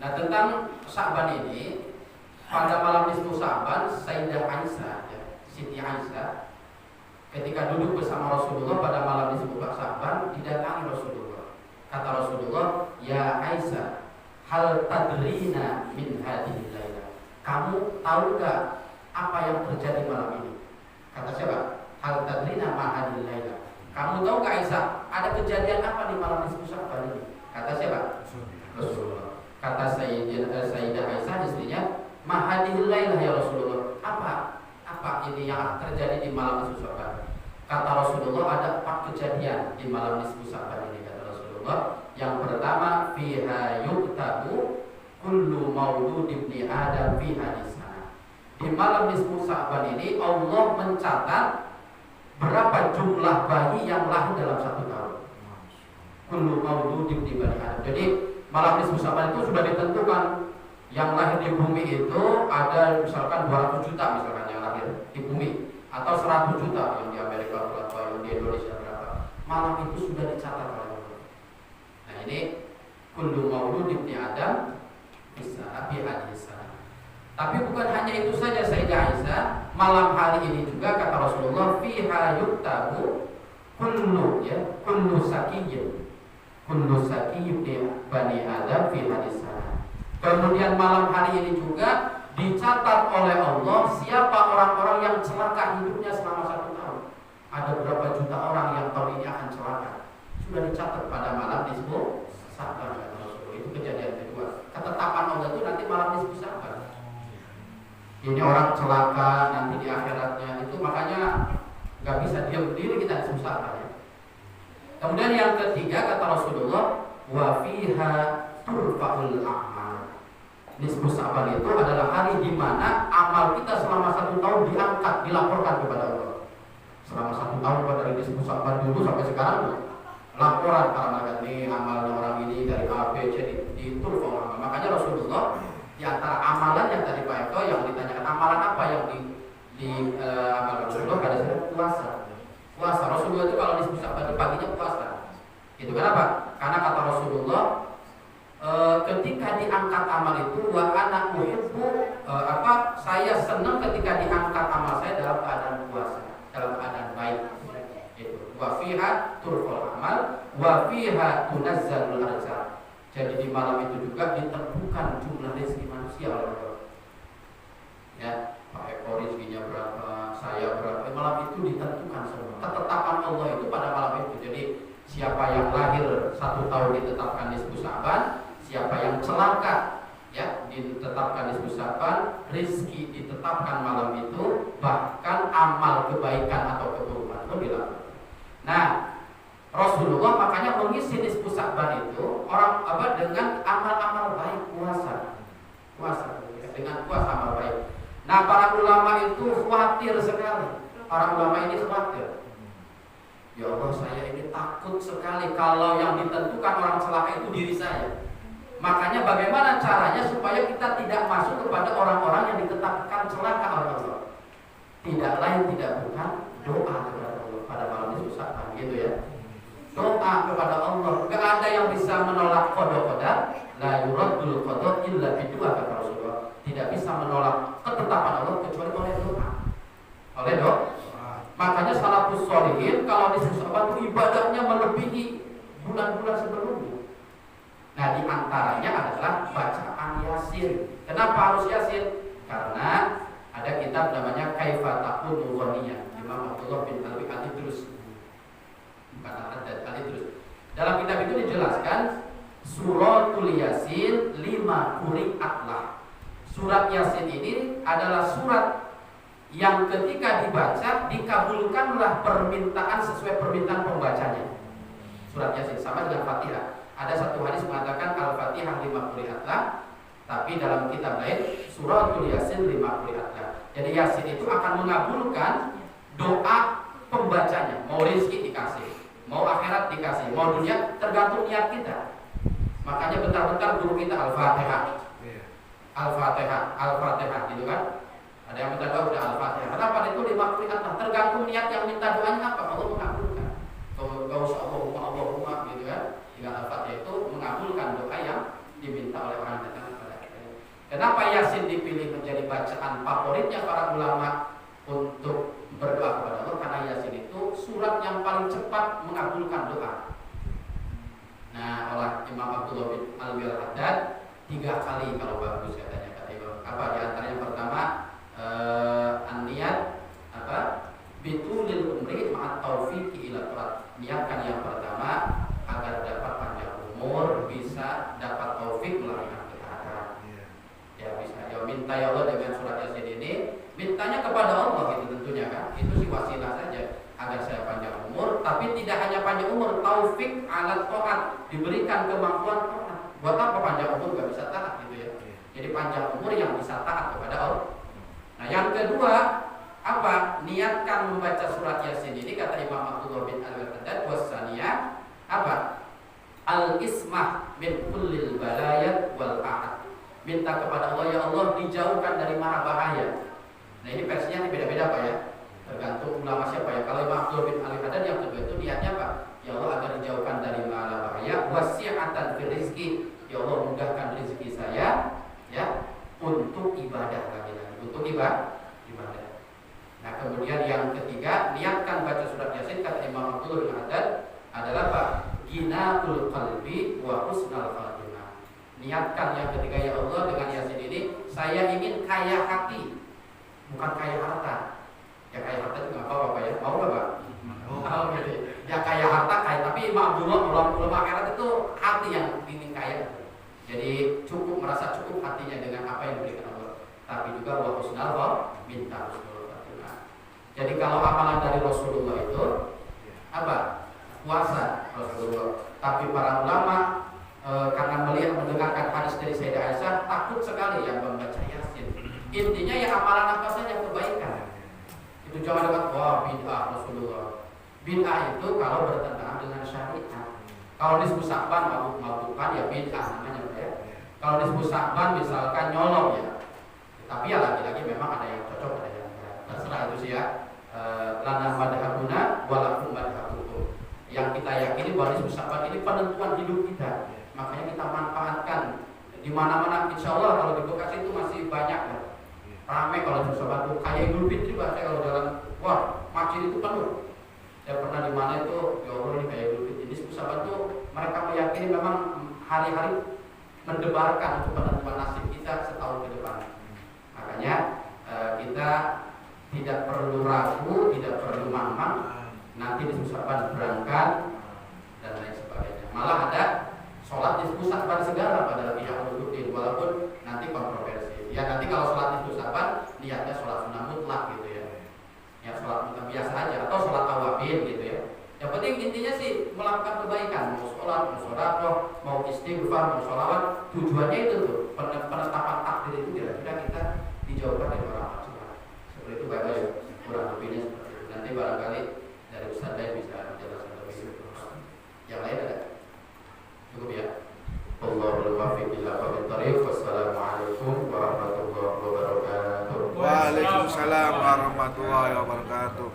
Nah, tentang Sya'ban ini, pada malam nisfu Sya'ban, Sayyidah Aisyah, ya, Siti Aisyah, ketika duduk bersama Rasulullah pada malam nisfu Sya'ban, didatangi Rasulullah. Kata Rasulullah, "Ya Aisyah, hal tadrina min hadhihi lailah." Kamu tahu gak apa yang terjadi malam ini? Kata siapa? Hal tadrina ma hadhihi lailah. Kamu tahu gak Aisyah, ada kejadian apa di malam nisfu Sya'ban ini? Kata siapa? Rasulullah. Kata Sayyidah Aisyah istrinya, "Ma hadhihi lailah ya Rasulullah." Apa ini yang terjadi di malam nisfu Sya'ban? Kata Rasulullah, ada 4 kejadian di malam nisfu Sya'ban ini, kata Rasulullah. Yang pertama, fiha yuktabu kullu maulud ibni Adam fi hadisana. Di malam nisfu Sya'ban ini Allah mencatat berapa jumlah bayi yang lahir dalam 1 tahun. Kullu maulud ibni Adam. Jadi malam nisfu Sya'ban itu sudah ditentukan, yang lahir di bumi itu ada misalkan 200 juta misalkan yang lahir di bumi, atau 100 juta yang di Amerika berapa, yang di Indonesia berapa. Malam itu sudah dicatat oleh Allah. Nah, ini kullu maulud ibni Adam bisa bi hadisana. Tapi bukan hanya itu saja Sayyidah Aisyah, malam hari ini juga kata Rasulullah, fiha yuktabu kullu sakiyyin bani Adam fi hadisana. Kemudian malam hari ini juga dicatat oleh Allah siapa orang-orang yang celaka hidupnya selama 1 tahun. Ada berapa juta orang yang tahun ini akan celaka. Sudah dicatat pada malam nisfu Sya'ban, kata Rasulullah. Itu kejadian kedua. Ketetapan Allah itu nanti malam nisfu Sya'ban. Ini orang celaka nanti di akhiratnya, itu makanya nggak bisa diam berdiri kita nisfu Sya'ban. Kemudian yang ketiga kata Rasulullah, wa fiha turfa'ul a'mal. Nisfu Sya'ban itu adalah hari di mana amal kita selama 1 tahun diangkat, dilaporkan kepada Allah. Selama 1 tahun dari nisfu Sya'ban dulu sampai sekarang, laporan para malaikat ini amalnya orang ini dari A, B, C di turfa'ul a'mal. Makanya Rasulullah di antara amalan yang tadi Pak Eko yang ditanyakan amalan apa yang di amal Rasulullah, pada saat puasa. Rasulullah itu kalau nisfu Sya'ban itu paginya puasa. Itu kenapa? Karena kata Rasulullah, ketika diangkat amal itu, wa ana uhibbu, saya senang ketika diangkat amal saya dalam keadaan puasa, dalam keadaan baik. Itu wa fiha turful amal wa fiha tunazzalul arzaq. Jadi di malam itu juga ditentukan jumlah rezeki manusia oleh Allah. Ya, Pak Eko rezekinya berapa, saya berapa. Malam itu ditentukan semua. Ketetapan Allah itu pada malam itu. Jadi siapa yang lahir 1 tahun ditetapkan nisfu Sya'ban, siapa yang celaka ya ditetapkan nisfu Sya'ban, rezeki ditetapkan malam itu, bahkan amal kebaikan atau keburukan itu dilakukan. Nah, Rasulullah makanya mengisi nisfu Sya'ban itu dengan amal-amal baik, puasa dengan puasa amal baik. Nah, para ulama itu khawatir sekali. Para ulama ini khawatir. Ya Allah, saya ini takut sekali kalau yang ditentukan orang celaka itu diri saya. Makanya bagaimana caranya supaya kita tidak masuk kepada orang-orang yang ditetapkan celaka oleh Allah? Tidak lain tidak bukan doa kepada Allah pada malam nisfu Sya'ban, gitu ya. Doa kepada Allah. Gak ada yang bisa menolak qada. La yuraddul qada illa bidu'a, kata Rasulullah. Tidak bisa menolak ketetapan Allah kecuali oleh doa. Oleh doa. Makanya salafus sholihin kalau nisfu Sya'ban itu ibadahnya melebihi bulan-bulan sebelumnya. Nah, di antaranya adalah bacaan Yasin. Kenapa harus Yasin? Karena ada kitab namanya Kaifa Takunu Ghaniyyan, Imam Abdullah bin Alwi Al-Idrus. Bukan Al-Idrus. Dalam kitab itu dijelaskan suratul Yasin 5 quri'atlah. Surat Yasin ini adalah surat yang ketika dibaca dikabulkanlah permintaan sesuai permintaan pembacanya. Surat Yasin sama dengan Fatihah. Ada satu hadis mengatakan Al-Fatihah 5 quri'atlah, tapi dalam kitab lain suratul Yasin 5 quri'atlah. Jadi Yasin itu akan mengabulkan doa pembacanya. Mau rezeki dikasih, mau akhirat dikasih, mau dunia, tergantung niat kita. Makanya bentar-bentar guru kita Al-Fatihah, gitu kan? Ada yang minta doa udah Al-Fatihah. Kenapa? Itu 5 quri'atlah. Tergantung niat yang minta doanya apa, Allah mengabulkan. Gak usah Allahumma gitu kan? Tinggal Al-Fatihah itu mengabulkan doa yang diminta oleh orang yang datang. Kenapa Yasin dipilih menjadi bacaan favoritnya para ulama untuk berdoa kepada Allah? Karena Yasin itu surat yang paling cepat mengabulkan doa. Nah, oleh Imam Abdullah bin Al-Haddad 3 kali kalau bagus katanya kata Imam. Apa di antara yang pertama an-niyat apa? Bitulil umri ma'at taufiqi ila taat. Niatkan yang pertama agar dapat panjang umur, bisa dapat taufik melalui ketaatan. Ya bisa. Ya minta ya Allah dengan surat Yasin ini, mintanya kepada Allah itu tentunya kan. Itu sih wasilah saja agar saya panjang umur, tapi tidak hanya panjang umur, taufik alat taat, diberikan kemampuan taat. Buat apa panjang umur gak bisa taat gitu ya. Jadi panjang umur yang bisa taat kepada Allah. Nah, yang kedua apa? Niatkan membaca surat Yasin ini kata Imam Abdullah bin Al-Haddad wassaniyah apa? Al-ismah min kullil balayat wal a'ad. Minta kepada Allah, ya Allah dijauhkan dari mara bahaya. Nah, ini versinya beda-beda Pak ya. Tergantung ulama siapa ya. Kalau Imam Abdullah bin Al-Haddad yang kedua itu niatnya apa? Ya Allah agar dijauhkan dari mara bahaya, wasi'atan fil rizki. Ya Allah mudahkan rezeki saya ya untuk ibadah lagi-lagi, untuk ibadah. Nah, kemudian yang ketiga, niatkan baca surat Yasin kata Imam Abdullah bin Haddad adalah apa? Ginaul qalbi wa husnal khatimah. Niatkan yang ketiga, ya Allah dengan Yasin ini saya ingin kaya hati, bukan kaya harta. Ya kaya harta itu nggak apa-apa ya, mau nggak Pak? Mau gitu. Ya kaya harta kaya, tapi Imam Abdullah ulama akhirat itu hati yang ingin kaya. Jadi cukup merasa cukup hatinya dengan apa yang diberikan Allah. Tapi juga wa husnal minta husnul. Jadi kalau amalan dari Rasulullah itu apa? Puasa Rasulullah. Tapi para ulama karena melihat mendengarkan hadis dari Sayyidah Aisyah takut sekali yang membaca Yasin. Intinya ya amalan apa saja kebaikan. Itu jangan dekat wah bid'ah Rasulullah. Bid'ah itu kalau bertentangan dengan syariat. Kalau disebut Sa'ban mabuk-mabukan ya bid'ah namanya ya. Kalau disebut Sa'ban misalkan nyolong ya. Tapi ya lagi-lagi memang ada yang cocok ada yang terserah itu sih ya. Lana madhabuna walakum madhabukum. Yang kita yakini bahwa disebut Sa'ban ini penentuan hidup kita. Makanya kita manfaatkan di mana-mana. Insya Allah kalau di Bekasi itu masih banyak ya. Ramai kalau disebut Sa'ban itu kayak Idul Fitri bahasa kalau jalan wah masjid itu penuh. Saya pernah di mana itu ya Allah ini kayak Idul Fitri. Disebut Sa'ban itu mereka meyakini memang hari-hari mendebarkan untuk penentuan nasib kita setahun ke depan. Makanya kita tidak perlu ragu, tidak perlu mamang. Nanti disebut Sa'ban berangkat dan lain sebagainya. Malah ada sholat disebut Sa'ban segala pada pihak Ulumuddin, walaupun nanti kontroversi. Ya nanti kalau sholat disebut Sa'ban niatnya sholat sunnah mutlak gitu ya. Ya sholat mutlak biasa aja atau sholat awabin gitu ya. Yang penting intinya sih melakukan kebaikan, mau sholat, mau sedekah, mau istighfar, mau sholawat. Tujuannya itu tuh penetapan takdir itu kira-kira kita dijauhkan dari orang macam. Seperti itu Bapak ya, kurang lebihnya seperti itu. Nanti barangkali dari Ustaz lain bisa menjelaskan lebih. Yang lain ada? Cukup ya. Wallahul muwaffiq ila aqwamit thoriq. Wassalamualaikum warahmatullahi wabarakatuh. Waalaikumsalam warahmatullahi wabarakatuh.